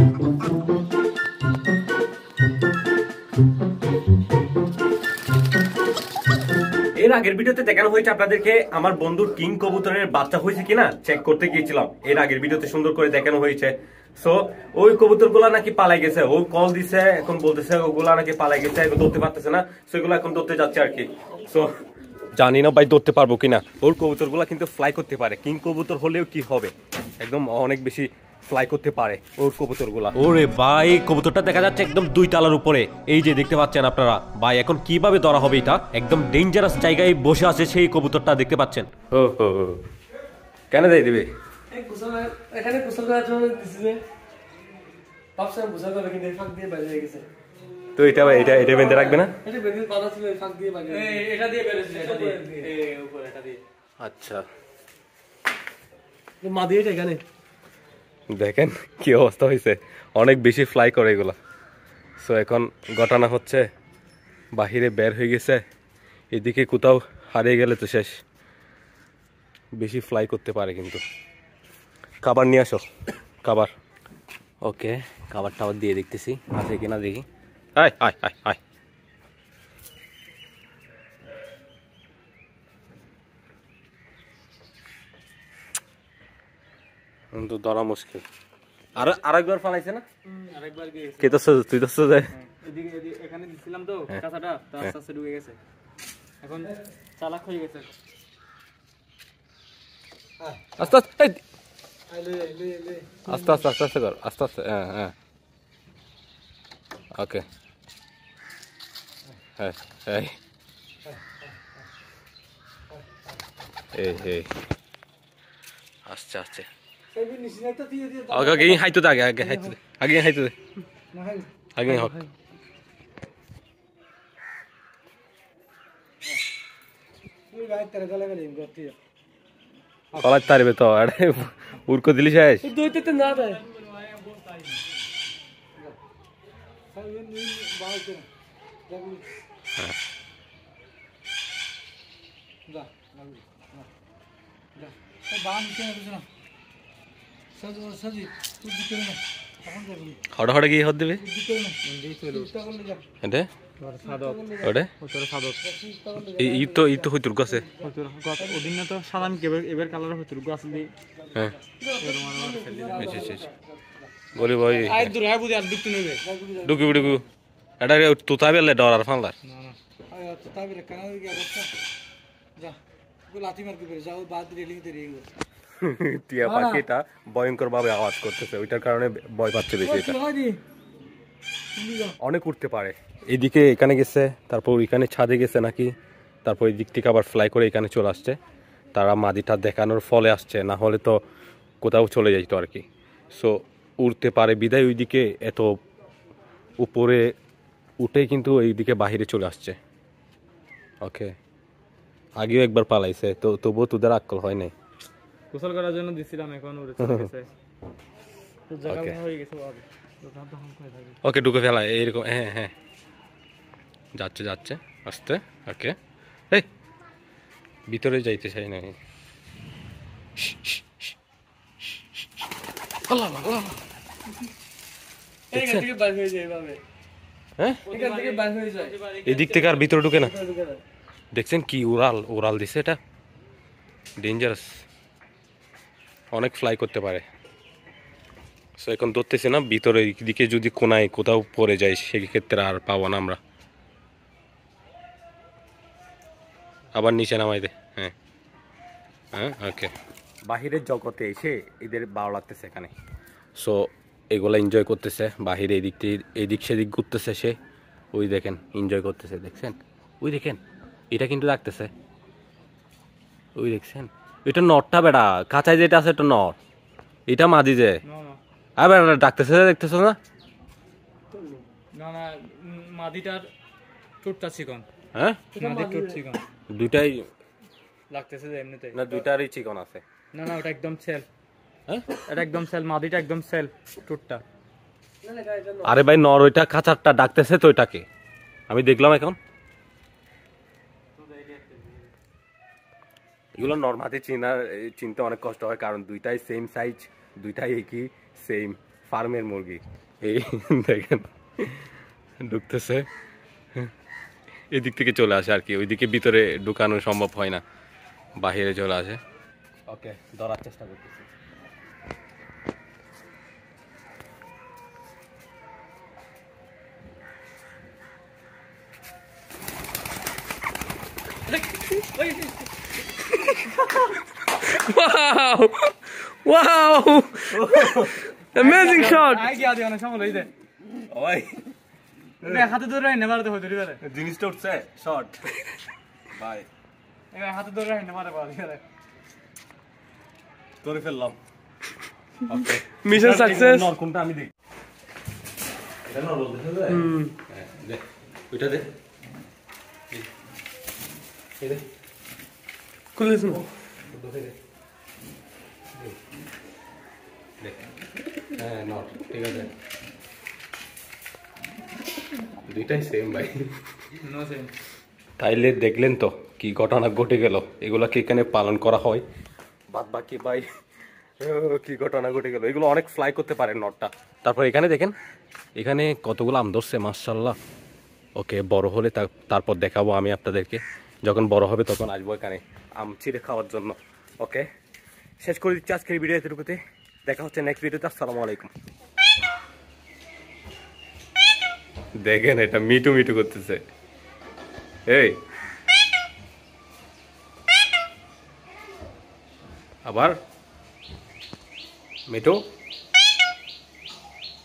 এর আগের ভিডিওতে দেখানো হয়েছে আপনাদেরকে আমার বন্ধুর কিং কবুতরের বাচ্চা হয়েছে কিনা চেক করতে গিয়েছিলাম। এর আগের ভিডিওতে সুন্দর করে দেখানো হয়েছে। সো ওই কবুতর গুলা নাকি পালাই গেছে, ও কল দিছে, এখন বলতেছে ওগুলা নাকি পালাই গেছে, এখন ধরতে পারতেছে না। সো এগুলো এখন ধরতে যাচ্ছে আর কি। সো জানি না ভাই ধরতে পারবো কিনা। ওর কবুতর গুলা কিন্তু ফ্লাই করতে পারে, কিং কবুতর হলেও কি হবে, একদম অনেক বেশি ফ্লাই করতে পারে ওর কবুতর গুলা। ওরে ভাই কবুতরটা দেখা যাচ্ছে একদম 2 তলার উপরে, এই যে দেখতে পাচ্ছেন আপনারা। ভাই এখন কিভাবে ধরা হবে এটা, একদম ডেঞ্জারাস জায়গায় বসে আছে সেই কবুতরটা দেখতে পাচ্ছেন। ও হো কেন দেই দিবে এখানে গোসল করার জন্য দিছে, ভাবছিলাম গোসল করবে কিন্তু ফাঁক দিয়ে বাইরে হয়ে গেছে। তো এটা বেঁধে রাখবে না? এটা বেঁধে পাতা ছিল, ফাঁক দিয়ে বাইরে এটা দিয়ে বেরেছে, এটা দিয়ে এই উপর এটা দিয়ে। আচ্ছা মা দিয়ে এখানে দেখেন কি অবস্থা হয়েছে, অনেক বেশি ফ্লাই করে এগুলা। সো এখন ঘটনা হচ্ছে বাহিরে বের হয়ে গেছে, এদিকে কোথাও হারিয়ে গেলে তো শেষ। বেশি ফ্লাই করতে পারে কিন্তু। খাবার নিয়ে আসো, খাবার। ওকে খাবারটা আবার দিয়ে দেখতেছি আছে কিনা দেখি। আয় আয় আয় আয় কিন্তু ধরা মুশকিল। আরেকবার ফালাইছে না? আরেকবার গিয়েছে। কে তো তুই তো যায় এদিকে এখানে দিছিলাম তো কাঁচাটা, তো আস্তে আস্তে ঢুকে গেছে, এখন চালাক হয়ে গেছে। আস্তে আস্তে আস্তে আস্তে আস্তে আস্তে কর, আস্তে আস্তে। হ্যাঁ হ্যাঁ ওকে হ্যাঁ এই এই আস্তে আস্তে আগে হাইতো দে, আগে আগে হাইতো দে, আগে হাইতো দে, আগে হোক। কলার তারবে তো আরে উড়কো দিলি শেষ। দইতে না দেয় হড় হড়ে গিয়ে হদ দেবে এটা ওটা ই তো হইতুর গাছে ওদিন তো সালাম এবার কালার হইতুর গাছ দিয়ে। হ্যাঁ গলি ভাই আই দূর আই বুঝি আর দুটো নেবে ডুকু ডুকু এটা তুতা বেলে ডর আর ফাংলার না না আই তুতা বেলে কানা কি অবস্থা যা গো লাথি মার কি করে যাও বাদ রেলিং তে রেগো। টিয়া পাখিটা ভয়ঙ্কর ভাবে আওয়াজ করতেছে, ওইটার কারণে ভয় পাচ্ছে বেশি। এটা অনেক উঠতে পারে। এদিকে এখানে গেছে, তারপর ওইখানে ছাদে গেছে নাকি, তারপর এই দিক থেকে আবার ফ্লাই করে এখানে চলে আসছে। তারা মাদিটা দেখানোর ফলে আসছে, না হলে তো কোথাও চলে যাইত আর কি। সো উড়তে পারে বিদায় ওইদিকে এত উপরে উঠে কিন্তু এইদিকে বাহিরে চলে আসছে। ওকে আগেও একবার পালাইছে, তো তবুও তোদের আক্কল হয় নাই। গোসল করার জন্য দিছিলাম, এখন উড়ে চলে গেছে তো জায়গা হয়ে গেছে আর ওকে ঢুকে ফেলা এইরকম। হ্যাঁ হ্যাঁ যাচ্ছে যাচ্ছে আস্তে। ওকে এই ভিতরে যাইতে চাই না। এদিক থেকে আর ভিতরে ঢুকে না। দেখছেন কি উড়াল দিছে, এটা ডেঞ্জারাস, অনেক ফ্লাই করতে পারে। সো এখন ধরতেছি না, ভিতরে দিকে যদি কোনায় কোথাও পড়ে যায় সেক্ষেত্রে আর পাবো না আমরা। আবার নিচে নামাই দে। হ্যাঁ হ্যাঁ ওকে বাহিরের জগতে এসে এদের ভালো লাগতেছে এখানে। সো এগুলা এনজয় করতেছে বাহিরে, এদিক সেদিক ঘুরতেছে সে। ওই দেখেন এনজয় করতেছে, দেখছেন ওই দেখেন এটা কিন্তু রাখতেছে, ওই দেখছেন এটা নটটা বেড়া কাঁচায় যেটা আছে এটা নট, এটা মাদি যে আবার ডাকতেছে দেখতেছ না। না না মাদিটার ঠোঁটটা চিকন। হ্যাঁ মাদির ঠোঁট চিকন, দুইটাই লাগতেছে যে এমনিতেই না, দুইটারই চিকন আছে। না না ওটা একদম সেল। হ্যাঁ এটা একদম সেল, মাদিটা একদম সেল ঠোঁটটা। আরে ভাই নর ওইটা কাঁচারটা ডাকতেছে তো, ওইটাকে আমি দেখলাম এখন। এগুলো নর্মালি চিনতে অনেক কষ্ট হয়, কারণ দুইটাই সেম সাইজ, দুইটাই একই সেম ফার্মের মুরগি এই দেখেন ঢুকতেছে, এদিক থেকে চলে আসে আর কি, ওইদিকে ভিতরে ঢুকানো সম্ভব হয় না, বাহিরে চলে আসে। ওকে, ধরার চেষ্টা করতেছি। Wow! Wow! Amazing shot! I কি আদি অনেক সময় লই দে ওই দেখ হাতে ধরে রাখি না মারতে হইতো রিবারে জিনিসটা উঠছে শর্ট বাই, এবার হাতে ধরে রাখি না মারতে পারি রে করে ফেললাম। ওকে, Mission success! নর কোনটা আমি দেখি, এটা নর বলতে হবে। হ্যাঁ দে, ওইটা দে, এই দে, খুলে দিন। হ্যাঁ নট ঠিক আছে, দুইটাই সেম ভাই। নো সেম তাইলে দেখলেন তো কি ঘটনা ঘটে গেল, এগুলাকে এখানে পালন করা হয়, বাদ বাকি ভাই কি ঘটনা ঘটে গেল। এগুলো অনেক ফ্লাই করতে পারে নটটা। তারপর এখানে দেখেন, এখানে কতগুলো আম ধরছে মাশাআল্লাহ। ওকে, বড় হলে তারপর দেখাবো আমি আপনাদেরকে, যখন বড় হবে তখন আসবো এখানে আম ছিঁড়ে খাওয়ার জন্য। ওকে, শেষ করে দিচ্ছি আজকের ভিডিও এতটুকুতে, দেখা হচ্ছে নেক্সট ভিডিওতে। আসসালামু আলাইকুম। দেখেন এটা মিটু মিটু করতেছে, এই আবার মিটু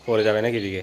পরে যাবে নাকি দিকে?